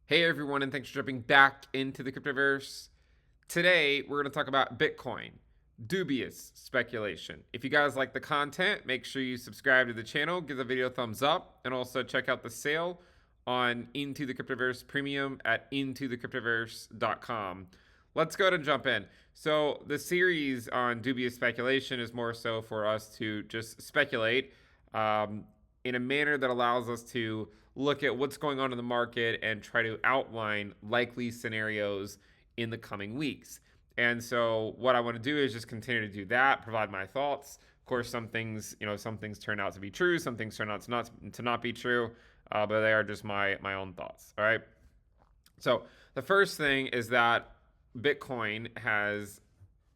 Hey everyone, and thanks for jumping back into the Cryptoverse. Today, we're going to talk about Bitcoin, dubious speculation. If you guys like the content, make sure you subscribe to the channel, give the video a thumbs up, and also check out the sale on Into the Cryptoverse Premium at intothecryptoverse.com. Let's go ahead and jump in. So, the series on dubious speculation is more so for us to just speculate in a manner that allows us to look at what's going on in the market and try to outline likely scenarios in the coming weeks. And so what I want to do is just continue to do that, provide my thoughts. Of course, some things, some things turn out to be true, some things turn out to not be true, but they are just my own thoughts. All right. So the first thing is that Bitcoin has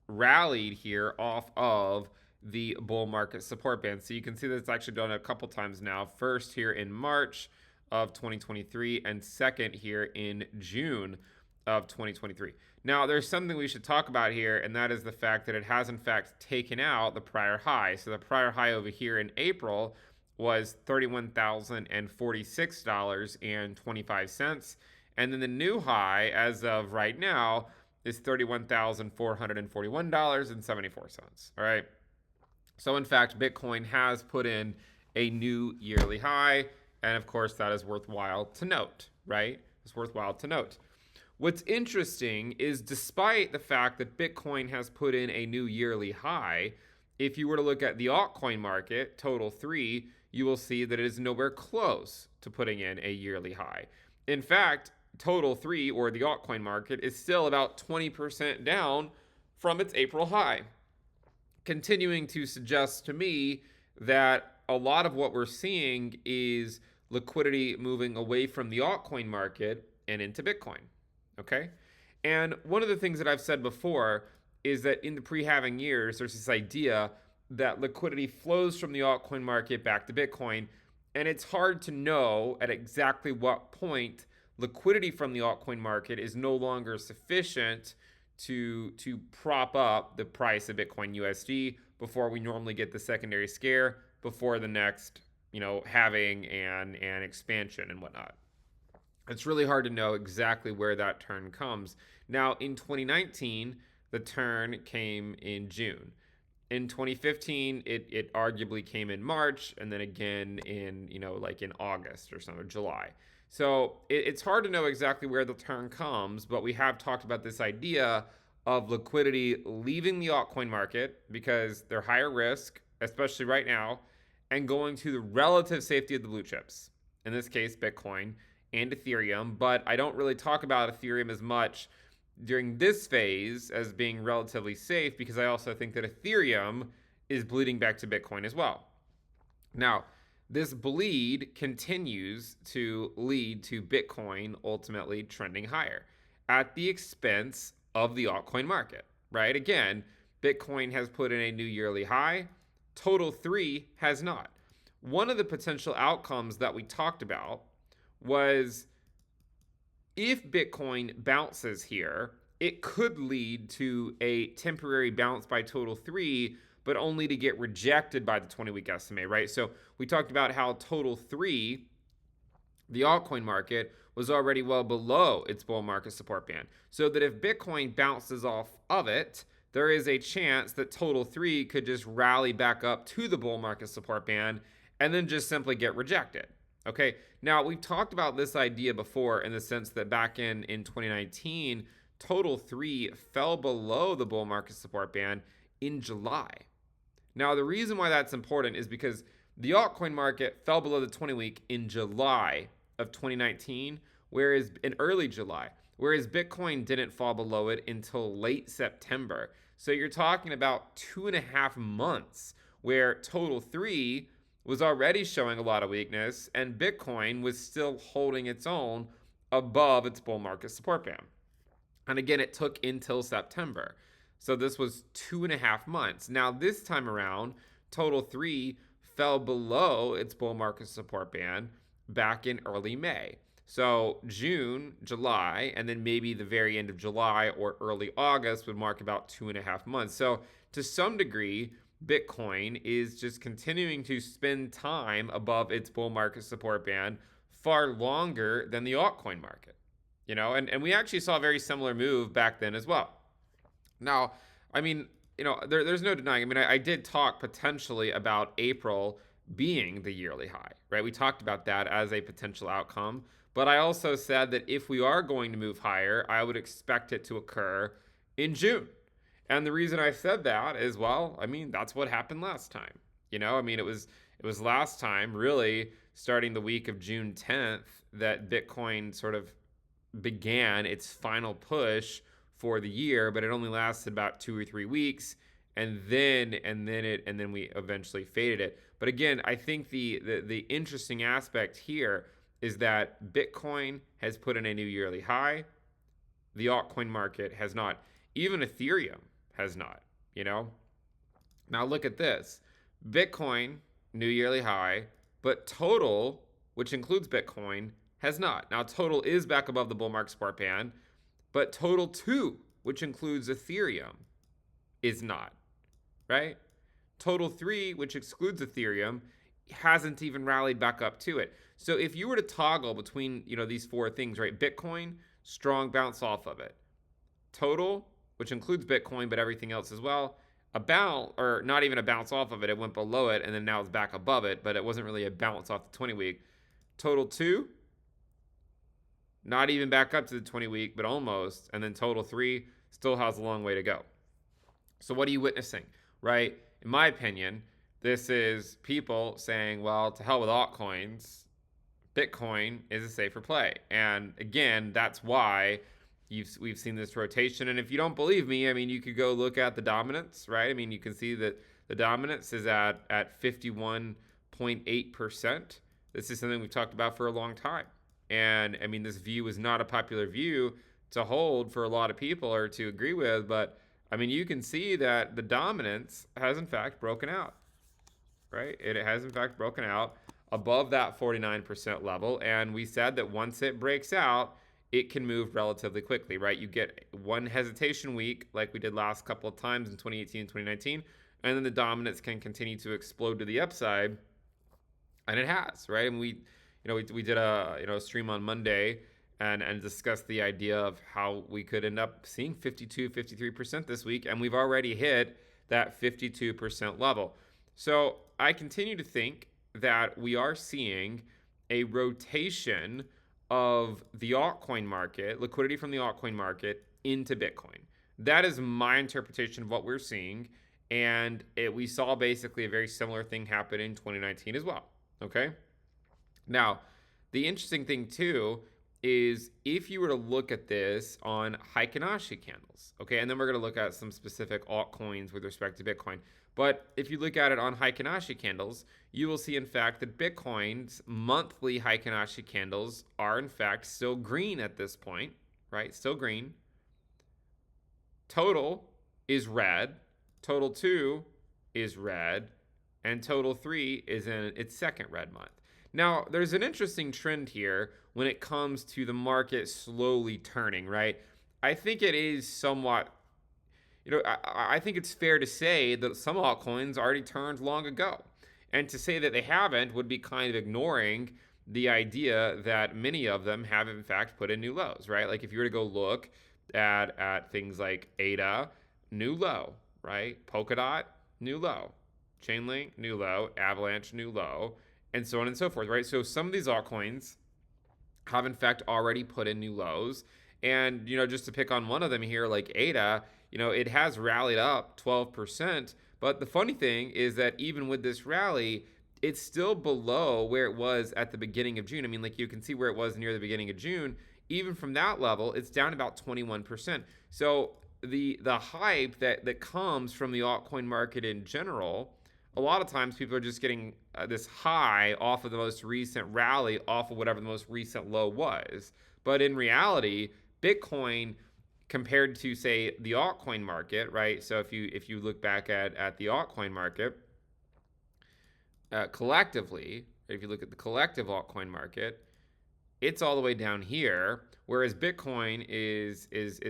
rallied here off of the bull market support band. So you can see that it's actually done a couple times now. First here in March of 2023 and second here in June of 2023. Now, there's something we should talk about here, and that is the fact that it has in fact taken out the prior high. So the prior high over here in April was $31,046.25. And then the new high as of right now is $31,441.74. All right. So in fact, Bitcoin has put in a new yearly high. And of course, that is worthwhile to note, right? It's worthwhile to note. What's interesting is despite the fact that Bitcoin has put in a new yearly high, if you were to look at the altcoin market, total 3, you will see that it is nowhere close to putting in a yearly high. In fact, total 3, or the altcoin market, is still about 20% down from its April high, continuing to suggest to me that a lot of what we're seeing is liquidity moving away from the altcoin market and into Bitcoin. Okay? And one of the things that I've said before is that in the pre-halving years, there's this idea that liquidity flows from the altcoin market back to Bitcoin. And it's hard to know at exactly what point liquidity from the altcoin market is no longer sufficient to prop up the price of Bitcoin USD before we normally get the secondary scare before the next, halving and expansion and whatnot. It's really hard to know exactly where that turn comes. Now, in 2019, the turn came in June. In 2015, it arguably came in March, and then again in, like in August or something, or July. So it's hard to know exactly where the turn comes, but we have talked about this idea of liquidity leaving the altcoin market because they're higher risk, especially right now, and going to the relative safety of the blue chips. In this case, Bitcoin and Ethereum, but I don't really talk about Ethereum as much during this phase as being relatively safe because I also think that Ethereum is bleeding back to Bitcoin as well. Now, this bleed continues to lead to Bitcoin ultimately trending higher at the expense of the altcoin market, right? Again, Bitcoin has put in a new yearly high. Total 3 has not. One of the potential outcomes that we talked about was if Bitcoin bounces here, it could lead to a temporary bounce by total 3, but only to get rejected by the 20-week SMA, right? So we talked about how total 3, the altcoin market, was already well below its bull market support band. So that if Bitcoin bounces off of it, there is a chance that total 3 could just rally back up to the bull market support band and then just simply get rejected. Okay, now we've talked about this idea before in the sense that back in 2019, total 3 fell below the bull market support band in July. Now, the reason why that's important is because the altcoin market fell below the 20-week in July of 2019, whereas in early July, whereas Bitcoin didn't fall below it until late September. So you're talking about 2.5 months where total 3 was already showing a lot of weakness and Bitcoin was still holding its own above its bull market support band. And again, it took until September. So this was 2.5 months. Now, this time around, total 3 fell below its bull market support band back in early May. So June, July, and then maybe the very end of July or early August would mark about 2.5 months. So to some degree, Bitcoin is just continuing to spend time above its bull market support band far longer than the altcoin market. and we actually saw a very similar move back then as well. Now, I mean, there's no denying. I mean, I did talk potentially about April being the yearly high, right? We talked about that as a potential outcome. But I also said that if we are going to move higher, I would expect it to occur in June. And the reason I said that is, well, I mean, that's what happened last time. I mean, it was last time, really, starting the week of June 10th, that Bitcoin sort of began its final push for the year, but it only lasted about 2 or 3 weeks, and then we eventually faded it. But again, I think the interesting aspect here is that Bitcoin has put in a new yearly high. The altcoin market has not. Even Ethereum has not. Now look at this. Bitcoin, new yearly high, but total, which includes Bitcoin, has not. Now total is back above the bull market support band, but total 2, which includes Ethereum, is not, right? Total 3, which excludes Ethereum, hasn't even rallied back up to it. So if you were to toggle between, these 4 things, right? Bitcoin, strong bounce off of it. Total, which includes Bitcoin, but everything else as well, or not even a bounce off of it. It went below it, and then now it's back above it, but it wasn't really a bounce off the 20-week. Total 2, not even back up to the 20-week, but almost. And then total 3 still has a long way to go. So what are you witnessing, right? In my opinion, this is people saying, well, to hell with altcoins. Bitcoin is a safer play. And again, that's why we've seen this rotation. And if you don't believe me, I mean, you could go look at the dominance, right? I mean, you can see that the dominance is at 51.8%. This is something we've talked about for a long time. And I mean, this view is not a popular view to hold for a lot of people or to agree with, but I mean, you can see that the dominance has in fact broken out, right? It has in fact broken out above that 49% level. And we said that once it breaks out, it can move relatively quickly, right? You get one hesitation week like we did last couple of times in 2018 and 2019, and then the dominance can continue to explode to the upside. And it has, right? And we did a stream on Monday and discussed the idea of how we could end up seeing 52, 53% this week, and we've already hit that 52% level. So I continue to think that we are seeing a rotation of the altcoin market, liquidity from the altcoin market into Bitcoin. That is my interpretation of what we're seeing, and we saw basically a very similar thing happen in 2019 as well, okay? Now, the interesting thing too is if you were to look at this on Heikin-Ashi candles, okay, and then we're going to look at some specific altcoins with respect to Bitcoin. But if you look at it on Heikin-Ashi candles, you will see in fact that Bitcoin's monthly Heikin-Ashi candles are in fact still green at this point, right? Still green. Total is red. Total 2 is red. And total 3 is in its second red month. Now, there's an interesting trend here when it comes to the market slowly turning, right? I think it is somewhat, I think it's fair to say that some altcoins already turned long ago. And to say that they haven't would be kind of ignoring the idea that many of them have in fact put in new lows, right? Like if you were to go look at things like ADA, new low, right? Polkadot, new low. Chainlink, new low. Avalanche, new low. And so on and so forth, right? So some of these altcoins have in fact already put in new lows. And, just to pick on one of them here, like ADA, it has rallied up 12%. But the funny thing is that even with this rally, it's still below where it was at the beginning of June. I mean, like you can see where it was near the beginning of June. Even from that level, it's down about 21%. So the hype that comes from the altcoin market in general, a lot of times people are just getting this high off of the most recent rally, off of whatever the most recent low was. But in reality, Bitcoin compared to, say, the altcoin market, right? So if you look back at the altcoin market, collectively, if you look at the collective altcoin market, it's all the way down here, whereas Bitcoin is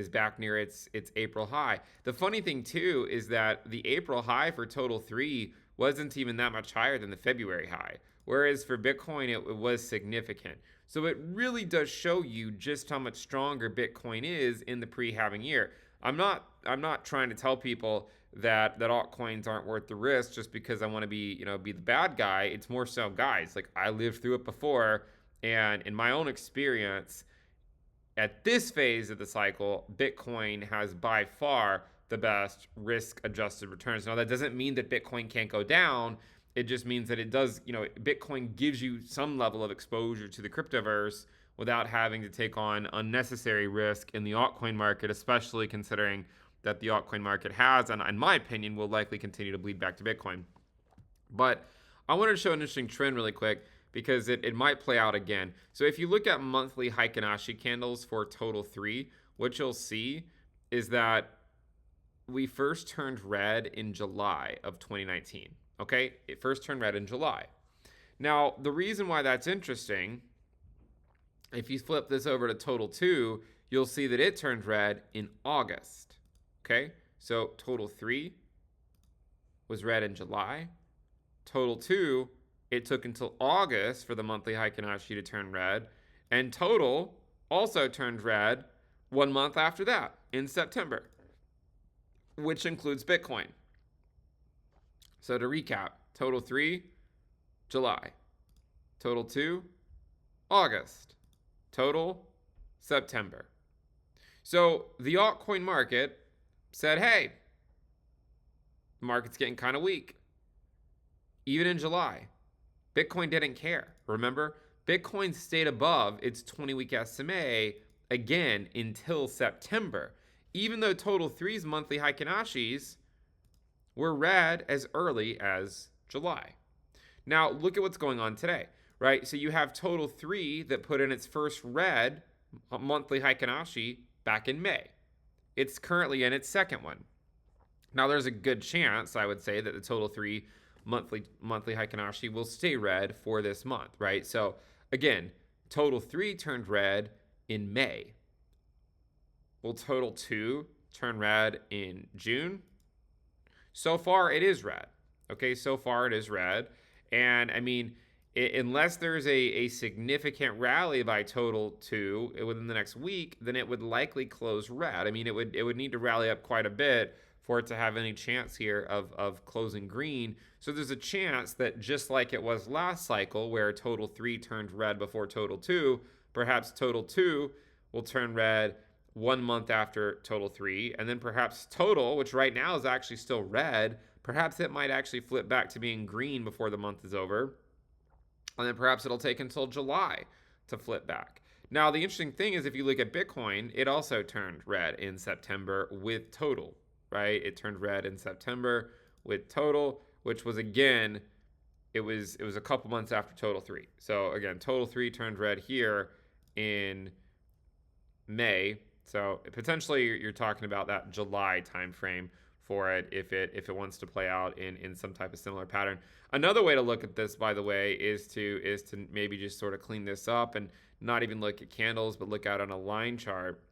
back near its April high. The funny thing too is that the April high for total 3 wasn't even that much higher than the February high, whereas for Bitcoin, it was significant. So it really does show you just how much stronger Bitcoin is in the pre-halving year. I'm not trying to tell people that altcoins aren't worth the risk just because I want to be the bad guy. It's more so, guys, like, I lived through it before, and in my own experience, at this phase of the cycle, Bitcoin has by far the best risk-adjusted returns. Now, that doesn't mean that Bitcoin can't go down. It just means that it does, Bitcoin gives you some level of exposure to the cryptoverse without having to take on unnecessary risk in the altcoin market, especially considering that the altcoin market has, and in my opinion, will likely continue to bleed back to Bitcoin. But I wanted to show an interesting trend really quick because it might play out again. So if you look at monthly Heikin-Ashi candles for total 3, what you'll see is that we first turned red in July of 2019. Okay, it first turned red in July. Now, the reason why that's interesting, if you flip this over to total 2, you'll see that it turned red in August. Okay, so total 3 was red in July. Total 2, it took until August for the monthly Heikin-Ashi to turn red. And total also turned red 1 month after that, in September, which includes Bitcoin. So to recap, total 3, July. Total 2, August. Total, September. So the altcoin market said, hey, the market's getting kind of weak. Even in July, Bitcoin didn't care. Remember, Bitcoin stayed above its 20-week SMA again until September, even though total 3's monthly Heikin-Ashis were red as early as July. Now, look at what's going on today, right? So you have total 3 that put in its first red monthly Heikin-Ashi back in May. It's currently in its second one. Now, there's a good chance, I would say, that the total 3 monthly Heikin-Ashi will stay red for this month, right? So again, total 3 turned red in May. Will total 2 turn red in June? So far, it is red. Okay, so far it is red. And I mean, unless there's a significant rally by total 2 within the next week, then it would likely close red. I mean, it would need to rally up quite a bit for it to have any chance here of closing green. So there's a chance that, just like it was last cycle where total 3 turned red before total 2, perhaps total 2 will turn red 1 month after total 3, and then perhaps total, which right now is actually still red, perhaps it might actually flip back to being green before the month is over, and then perhaps it'll take until July to flip back. Now, the interesting thing is, if you look at Bitcoin, it also turned red in September with total, right? It turned red in September with total, which was, again, it was a couple months after total 3. So again, total 3 turned red here in May. So potentially you're talking about that July timeframe for it if it wants to play out in some type of similar pattern. Another way to look at this, by the way, is to maybe just sort of clean this up and not even look at candles, but look out on a line chart.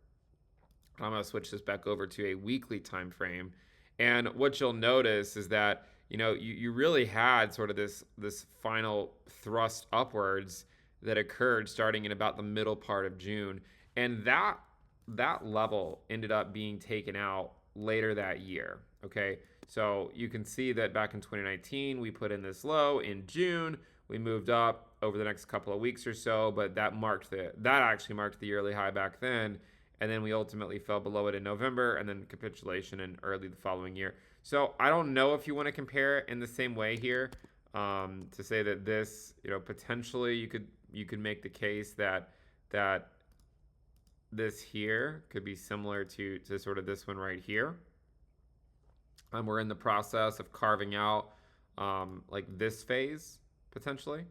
I'm going to switch this back over to a weekly time frame. And what you'll notice is that, you really had sort of this final thrust upwards that occurred starting in about the middle part of June. And that level ended up being taken out later that year. Okay, so you can see that back in 2019, we put in this low in June. We moved up over the next couple of weeks or so, but that actually marked the yearly high back then. And then we ultimately fell below it in November, and then capitulation in early the following year. So I don't know if you want to compare it in the same way here, to say that this, potentially you could make the case that this here could be similar to sort of this one right here. We're in the process of carving out like this phase potentially.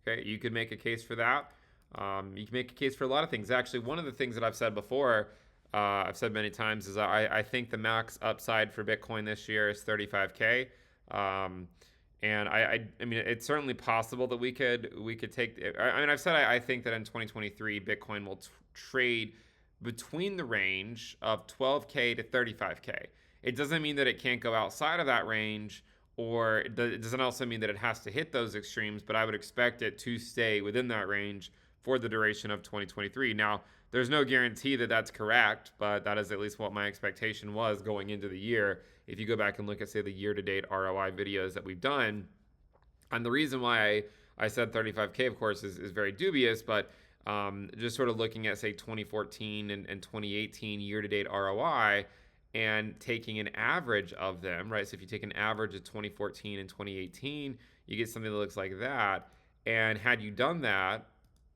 Okay, you could make a case for that. You can make a case for a lot of things. Actually, one of the things that I've said before, I've said many times, is I think the max upside for Bitcoin this year is 35K. And I mean, it's certainly possible that we could take. I mean, I've said I think that in 2023, Bitcoin will trade between the range of 12K to 35K. It doesn't mean that it can't go outside of that range or it doesn't also mean that it has to hit those extremes, but I would expect it to stay within that range for the duration of 2023. Now, there's no guarantee that that's correct, but that is at least what my expectation was going into the year. If you go back and look at, say, the year-to-date ROI videos that we've done, and the reason why I said 35K, of course, is very dubious, but just sort of looking at, say, 2014 and 2018 year-to-date ROI and taking an average of them, right? So if you take an average of 2014 and 2018, you get something that looks like that. And had you done that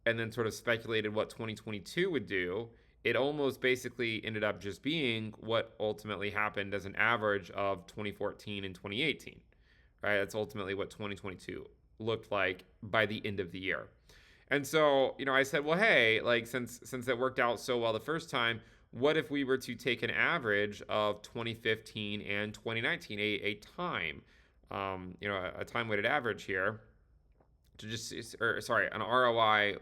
and then sort of speculated what 2022 would do, it almost basically ended up just being what ultimately happened as an average of 2014 and 2018, right? That's ultimately what 2022 looked like by the end of the year. And so, I said, well, hey, like since it worked out so well the first time, what if we were to take an average of 2015 and 2019, a time, a time weighted average here, to just, or sorry, an ROI,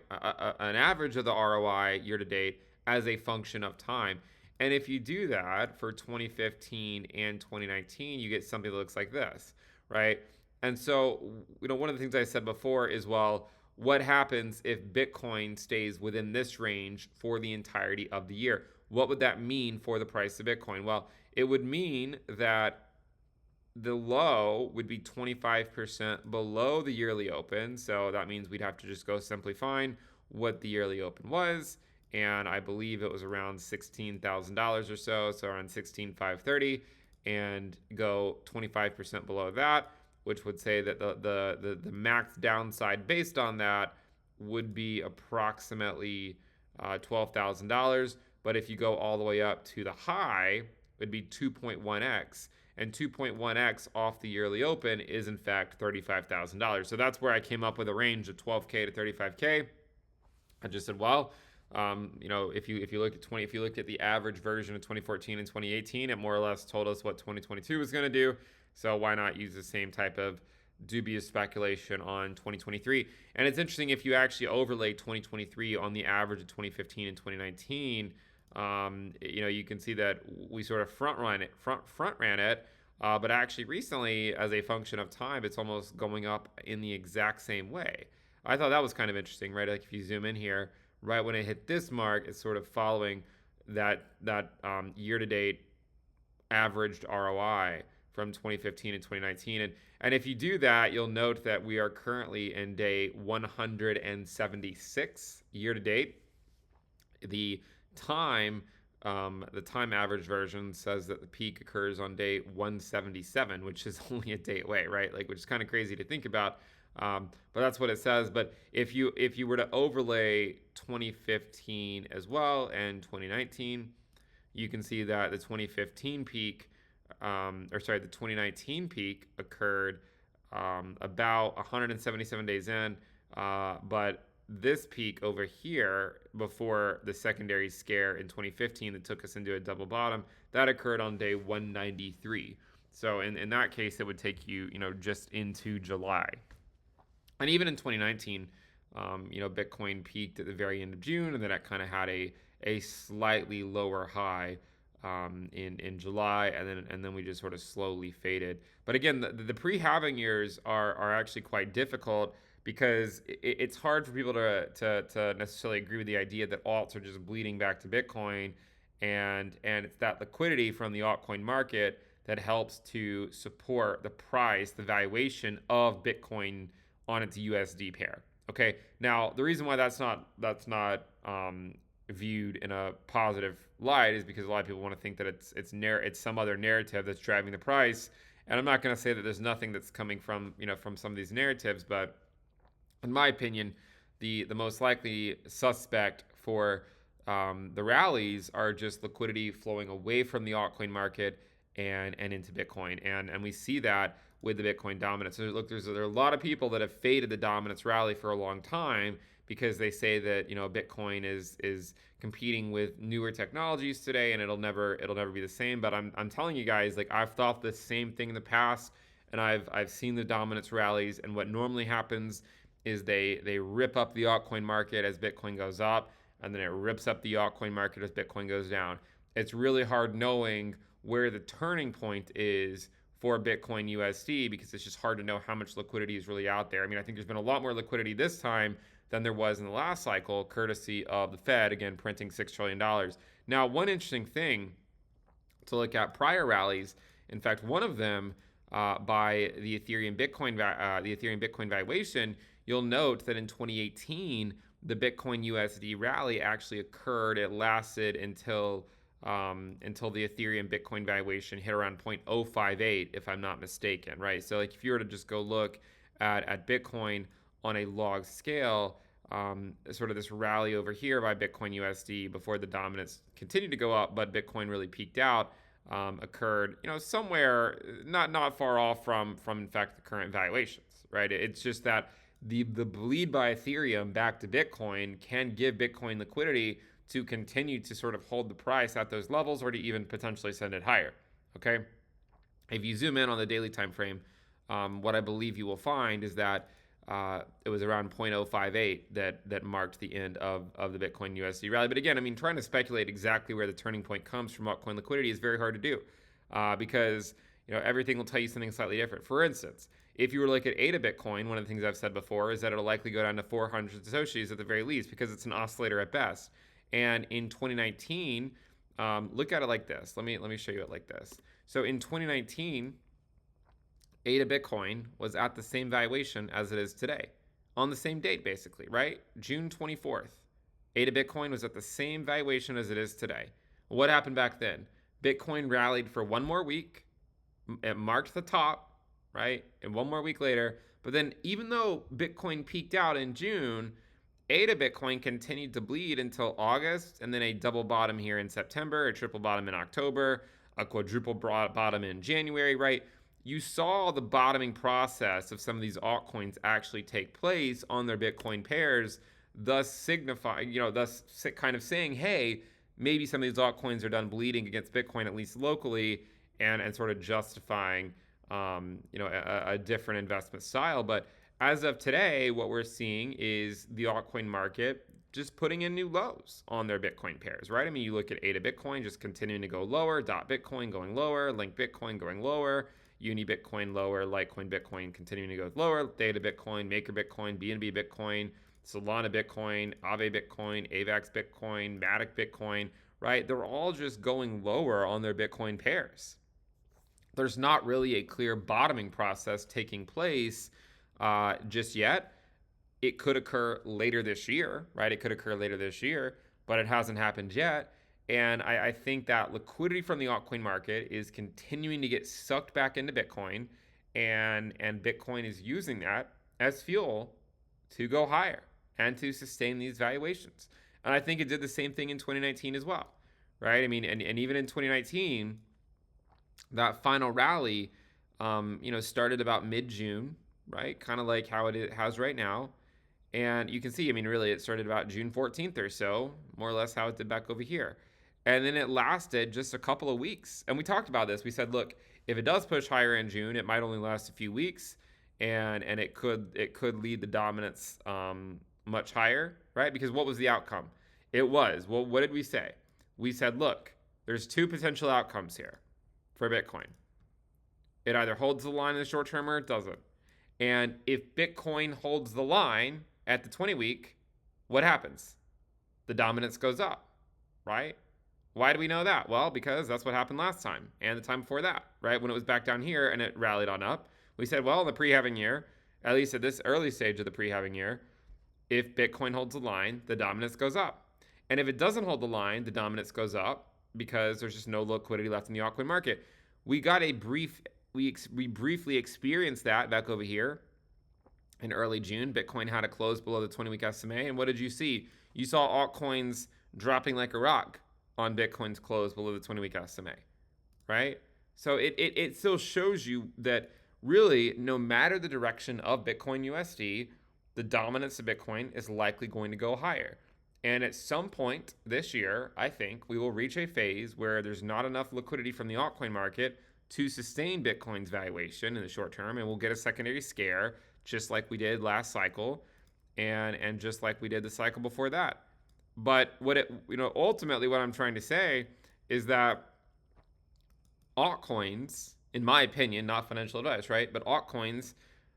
an average of the ROI year to date as a function of time. And if you do that for 2015 and 2019, you get something that looks like this, right? And so, one of the things I said before is, well, what happens if Bitcoin stays within this range for the entirety of the year? What would that mean for the price of Bitcoin? Well, it would mean that the low would be 25% below the yearly open. So that means we'd have to just go simply find what the yearly open was. And I believe it was around $16,000 or so. So around 16,530, and go 25% below that, which would say that the max downside based on that would be approximately $12,000. But if you go all the way up to the high, it would be 2.1x. And 2.1x off the yearly open is in fact $35,000. So that's where I came up with a range of 12K to 35K. I just said, well, if you looked at the average version of 2014 and 2018, it more or less told us what 2022 was going to do. So why not use the same type of dubious speculation on 2023? And it's interesting, if you actually overlay 2023 on the average of 2015 and 2019, you can see that we sort of front ran it, but actually recently, as a function of time, it's almost going up in the exact same way. I thought that was kind of interesting, right? Like if you zoom in here, right when it hit this mark, it's sort of following that year-to-date averaged ROI from 2015 and 2019. And if you do that, you'll note that we are currently in day 176 year-to-date. The time average version says that the peak occurs on day 177, which is only a day away, right? Like, which is kind of crazy to think about. But that's what it says. But if you were to overlay 2015 as well and 2019, you can see that the 2015 peak, the 2019 peak occurred about 177 days in, but this peak over here before the secondary scare in 2015 that took us into a double bottom, that occurred on day 193. So in that case, it would take you, just into July. And even in 2019, Bitcoin peaked at the very end of June, and then it kind of had a slightly lower high in July, and then we just sort of slowly faded. But again, the pre-halving years are actually quite difficult, because it's hard for people to necessarily agree with the idea that alts are just bleeding back to Bitcoin, and it's that liquidity from the altcoin market that helps to support the price, the valuation of Bitcoin on its USD pair. Okay, now the reason why that's not viewed in a positive light is because a lot of people want to think that it's some other narrative that's driving the price. And I'm not going to say that there's nothing that's coming from some of these narratives, but in my opinion, the most likely suspect for the rallies are just liquidity flowing away from the altcoin market and into Bitcoin, and we see that with the Bitcoin dominance. So look, there are a lot of people that have faded the dominance rally for a long time because they say that Bitcoin is competing with newer technologies today, and it'll never be the same. But I'm telling you guys, like, I've thought the same thing in the past, and I've seen the dominance rallies, and what normally happens is they rip up the altcoin market as Bitcoin goes up, and then it rips up the altcoin market as Bitcoin goes down. It's really hard knowing where the turning point is for Bitcoin USD because it's just hard to know how much liquidity is really out there. I mean, I think there's been a lot more liquidity this time than there was in the last cycle, courtesy of the Fed, again, printing $6 trillion. Now, one interesting thing to look at prior rallies, in fact, one of them by the Ethereum Bitcoin valuation, you'll note that in 2018, the Bitcoin USD rally actually occurred. It lasted until the Ethereum Bitcoin valuation hit around 0.058, if I'm not mistaken, right? So like if you were to just go look at Bitcoin on a log scale, sort of this rally over here by Bitcoin USD before the dominance continued to go up, but Bitcoin really peaked out, occurred, somewhere not far off from in fact the current valuations, right? It's just that the bleed by Ethereum back to Bitcoin can give Bitcoin liquidity to continue to sort of hold the price at those levels or to even potentially send it higher. Okay. If you zoom in on the daily time frame, what I believe you will find is that it was around 0.058 that marked the end of the Bitcoin USD rally. But again, I mean, trying to speculate exactly where the turning point comes from altcoin liquidity is very hard to do because everything will tell you something slightly different. For instance, if you were to look at ADA Bitcoin, one of the things I've said before is that it'll likely go down to 400 Satoshis at the very least because it's an oscillator at best. And in 2019, look at it like this. Let me show you it like this. So in 2019, ADA Bitcoin was at the same valuation as it is today, on the same date basically, right? June 24th. ADA Bitcoin was at the same valuation as it is today. What happened back then? Bitcoin rallied for one more week. It marked the top, right? And one more week later. But then even though Bitcoin peaked out in June, ADA Bitcoin continued to bleed until August, and then a double bottom here in September, a triple bottom in October, a quadruple bottom in January, right? You saw the bottoming process of some of these altcoins actually take place on their Bitcoin pairs, thus signifying, thus kind of saying, hey, maybe some of these altcoins are done bleeding against Bitcoin, at least locally, and sort of justifying, a different investment style. But as of today, what we're seeing is the altcoin market just putting in new lows on their Bitcoin pairs, right? I mean, you look at ADA Bitcoin just continuing to go lower, Bitcoin going lower, Link Bitcoin going lower, Uni Bitcoin lower, Litecoin Bitcoin continuing to go lower, Theta Bitcoin, Maker Bitcoin, BNB Bitcoin, Solana Bitcoin, Aave Bitcoin, AVAX Bitcoin, Matic Bitcoin, right? They're all just going lower on their Bitcoin pairs. There's not really a clear bottoming process taking place just yet. It could occur later this year, right? It could occur later this year, but it hasn't happened yet. And I think that liquidity from the altcoin market is continuing to get sucked back into Bitcoin, and Bitcoin is using that as fuel to go higher and to sustain these valuations. And I think it did the same thing in 2019 as well, right? I mean, and even in 2019, that final rally, started about mid-June, right? Kind of like how it has right now. And you can see, I mean, really, it started about June 14th or so, more or less how it did back over here. And then it lasted just a couple of weeks. And we talked about this. We said, look, if it does push higher in June, it might only last a few weeks, and it could lead the dominance much higher, right? Because what was the outcome? It was, well, what did we say? We said, look, there's two potential outcomes here for Bitcoin. It either holds the line in the short term or it doesn't. And if Bitcoin holds the line at the 20-week, what happens? The dominance goes up, right? Why do we know that? Well, because that's what happened last time and the time before that, right? When it was back down here and it rallied on up, we said, well, in the pre-halving year, at least at this early stage of the pre-halving year, if Bitcoin holds the line, the dominance goes up. And if it doesn't hold the line, the dominance goes up because there's just no liquidity left in the altcoin market. We briefly experienced that back over here in early June. Bitcoin had a close below the 20-week SMA. And what did you see? You saw altcoins dropping like a rock on Bitcoin's close below the 20-week SMA, right? So it still shows you that really, no matter the direction of Bitcoin USD, the dominance of Bitcoin is likely going to go higher. And at some point this year, I think we will reach a phase where there's not enough liquidity from the altcoin market to sustain Bitcoin's valuation in the short term, and we'll get a secondary scare, just like we did last cycle, and just like we did the cycle before that. But ultimately what I'm trying to say is that altcoins in my opinion, not financial advice, right? But altcoins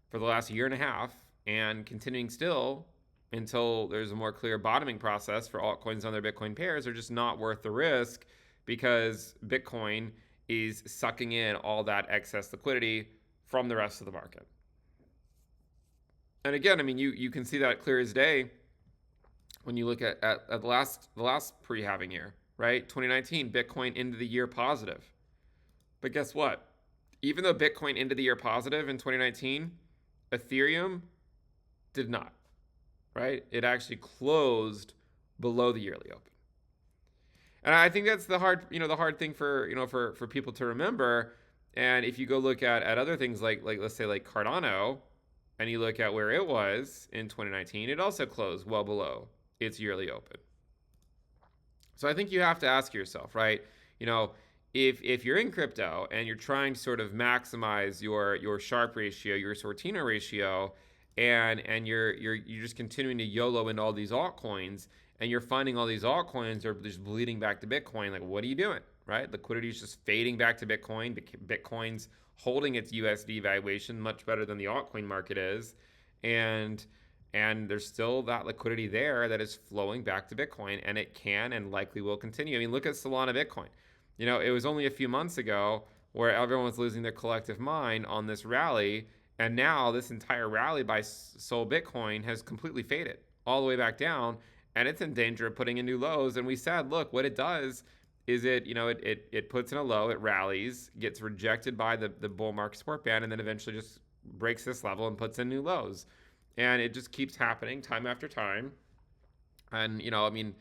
for the last year and a half and continuing still until there's a more clear bottoming process for altcoins on their Bitcoin pairs are just not worth the risk because Bitcoin is sucking in all that excess liquidity from the rest of the market. And again, I mean, you can see that clear as day when you look at the last pre-halving year, right? 2019, Bitcoin into the year positive. But guess what? Even though Bitcoin ended the year positive in 2019, Ethereum did not, right? It actually closed below the yearly open. And I think that's the hard thing for people to remember. And if you go look at other things like let's say like Cardano, and you look at where it was in 2019, it also closed well below its yearly open. So I think you have to ask yourself, right? You know, if you're in crypto and you're trying to sort of maximize your Sharpe ratio, your Sortino ratio, and you're just continuing to YOLO into all these altcoins, and you're finding all these altcoins are just bleeding back to Bitcoin, like what are you doing, right? Liquidity is just fading back to Bitcoin. Bitcoin's holding its USD valuation much better than the altcoin market is, and there's still that liquidity there that is flowing back to Bitcoin, and it can and likely will continue. I mean, look at Solana Bitcoin. You know, it was only a few months ago where everyone was losing their collective mind on this rally, and now this entire rally by Sol Bitcoin has completely faded all the way back down, and it's in danger of putting in new lows. And we said, look, what it does is it puts in a low, it rallies, gets rejected by the bull market support band, and then eventually just breaks this level and puts in new lows. And it just keeps happening time after time. And, I mean,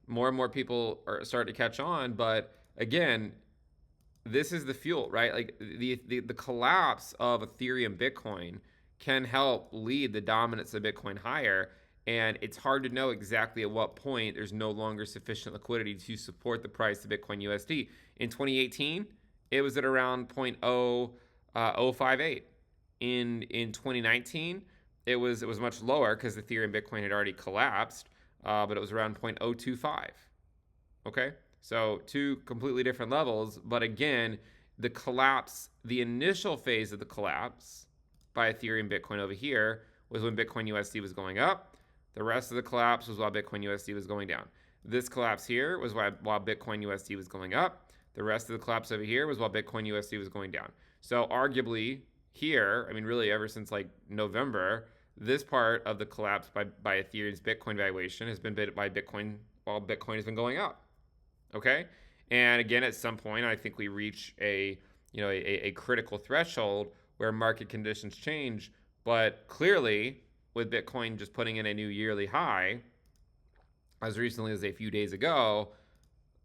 more and more people are starting to catch on. But again, this is the fuel, right? Like the collapse of Ethereum Bitcoin can help lead the dominance of Bitcoin higher. And it's hard to know exactly at what point there's no longer sufficient liquidity to support the price of Bitcoin USD. In 2018, it was at around 0.058. In 2019, it was much lower because Ethereum Bitcoin had already collapsed, but it was around 0.025. Okay, so two completely different levels. But again, the collapse, the initial phase of the collapse by Ethereum Bitcoin over here was when Bitcoin USD was going up. The rest of the collapse was while Bitcoin USD was going down. This collapse here was while Bitcoin USD was going up. The rest of the collapse over here was while Bitcoin USD was going down. So arguably here, I mean, really ever since like November, this part of the collapse by Ethereum's Bitcoin valuation has been bid by Bitcoin while Bitcoin has been going up. Okay? And again, at some point, I think we reach a critical threshold where market conditions change. But clearly, with Bitcoin just putting in a new yearly high, as recently as a few days ago,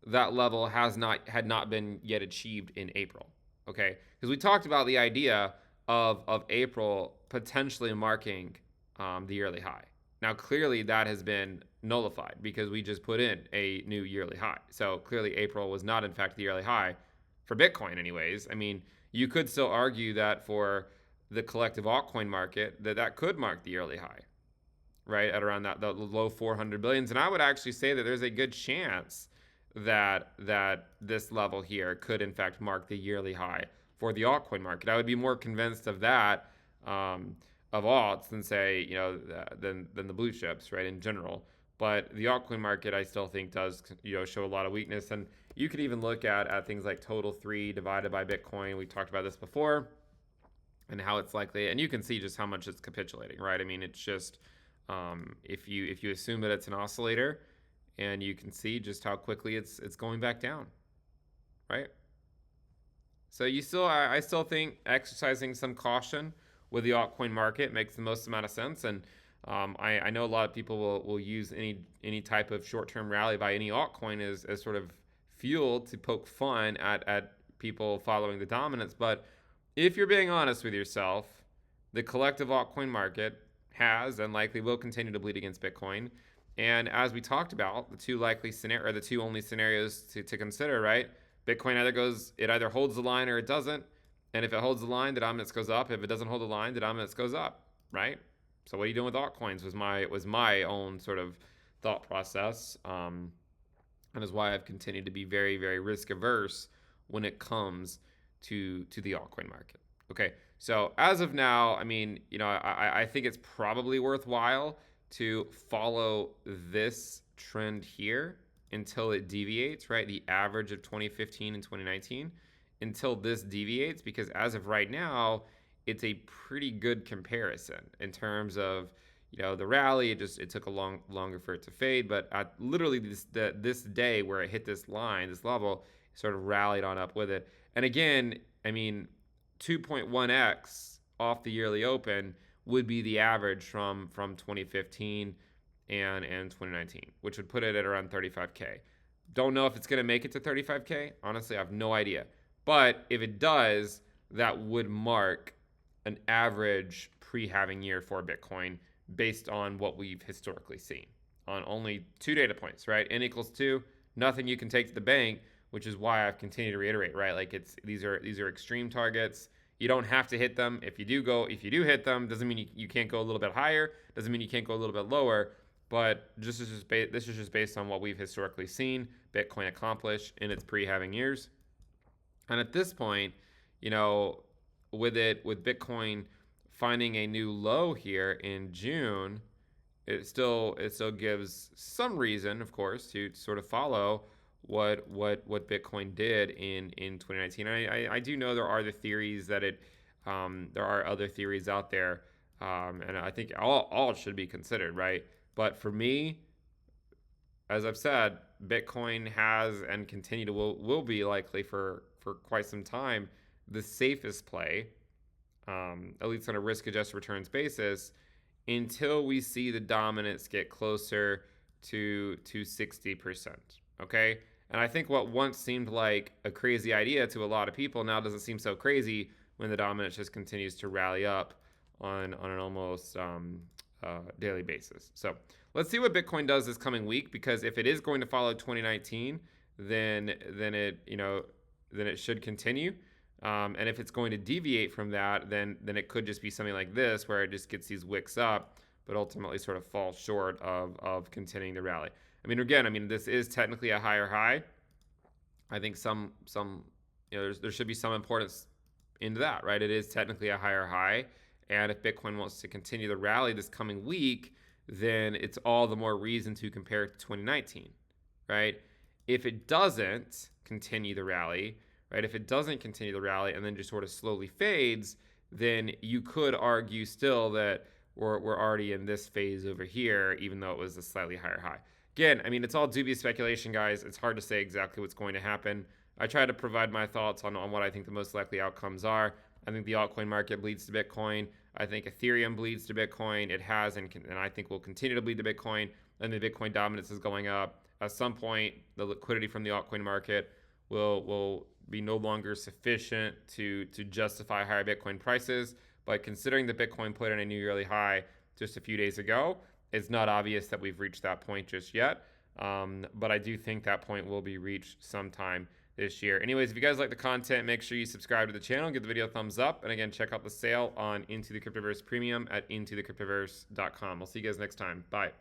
that level had not been yet achieved in April. Okay? Because we talked about the idea of April potentially marking the yearly high. Now, clearly that has been nullified because we just put in a new yearly high. So clearly April was not in fact the yearly high for Bitcoin anyways. I mean, you could still argue that for the collective altcoin market that could mark the yearly high, right? At around the low 400 billions. And I would actually say that there's a good chance that this level here could in fact mark the yearly high for the altcoin market. I would be more convinced of that of alts than say than the blue chips, right, in general. But the altcoin market, I still think does show a lot of weakness. And you could even look at things like total 3 divided by Bitcoin. We talked about this before, and how it's likely, and you can see just how much it's capitulating, right? I mean, it's just if you assume that it's an oscillator, and you can see just how quickly it's going back down, right? So I still think exercising some caution with the altcoin market makes the most amount of sense. And I know a lot of people will use any type of short-term rally by any altcoin as sort of fuel to poke fun at people following the dominance. But if you're being honest with yourself, the collective altcoin market has and likely will continue to bleed against Bitcoin. And as we talked about, the two only scenarios to consider, right? Bitcoin either holds the line or it doesn't. And if it holds the line, the dominance goes up. If it doesn't hold the line, the dominance goes up, right? So what are you doing with altcoins was my own sort of thought process. And is why I've continued to be very, very risk averse when it comes to the altcoin market. Okay, so as of now, I mean, you know, I think it's probably worthwhile to follow this trend here until it deviates, right? The average of 2015 and 2019 until this deviates, because as of right now, it's a pretty good comparison in terms of, you know, the rally. It took a longer for it to fade, but at literally this day where it hit this line, this level, sort of rallied on up with it. And again, I mean, 2.1x off the yearly open would be the average from 2015 and 2019, which would put it at around 35K. Don't know if it's going to make it to 35K. Honestly, I have no idea. But if it does, that would mark an average pre-halving year for Bitcoin based on what we've historically seen on only 2 data points, right? N equals 2, nothing you can take to the bank, which is why I've continued to reiterate, right? Like these are extreme targets. You don't have to hit them. If you do hit them, doesn't mean you can't go a little bit higher. Doesn't mean you can't go a little bit lower. But this is just based on what we've historically seen Bitcoin accomplish in its pre-halving years. And at this point, you know, with Bitcoin finding a new low here in June, it still gives some reason, of course, to sort of follow what Bitcoin did in 2019. I do know there are the theories that there are other theories out there, and I think all should be considered, right? But for me, as I've said, Bitcoin has and will be likely for quite some time the safest play, at least on a risk-adjusted returns basis, until we see the dominance get closer to 60%. Okay, and I think what once seemed like a crazy idea to a lot of people now doesn't seem so crazy when the dominance just continues to rally up on an almost daily basis. So let's see what Bitcoin does this coming week, because if it is going to follow 2019, then it should continue. And if it's going to deviate from that, then it could just be something like this, where it just gets these wicks up, but ultimately sort of falls short of continuing the rally. I mean, again, this is technically a higher high. I think there should be some importance into that, right? It is technically a higher high, and if Bitcoin wants to continue the rally this coming week, then it's all the more reason to compare it to 2019, right? If it doesn't continue the rally, right? If it doesn't continue the rally and then just sort of slowly fades, then you could argue still that we're already in this phase over here, even though it was a slightly higher high. Again, it's all dubious speculation, guys. It's hard to say exactly what's going to happen. I try to provide my thoughts on what I think the most likely outcomes are. I think the altcoin market bleeds to Bitcoin. I think Ethereum bleeds to Bitcoin. It has and I think will continue to bleed to Bitcoin. And the Bitcoin dominance is going up. At some point, the liquidity from the altcoin market will be no longer sufficient to justify higher Bitcoin prices. But considering that Bitcoin put in a new yearly high just a few days ago, it's not obvious that we've reached that point just yet. But I do think that point will be reached sometime this year. Anyways, if you guys like the content, make sure you subscribe to the channel, give the video a thumbs up, and again, check out the sale on Into the Cryptoverse Premium at intothecryptoverse.com. I'll see you guys next time. Bye.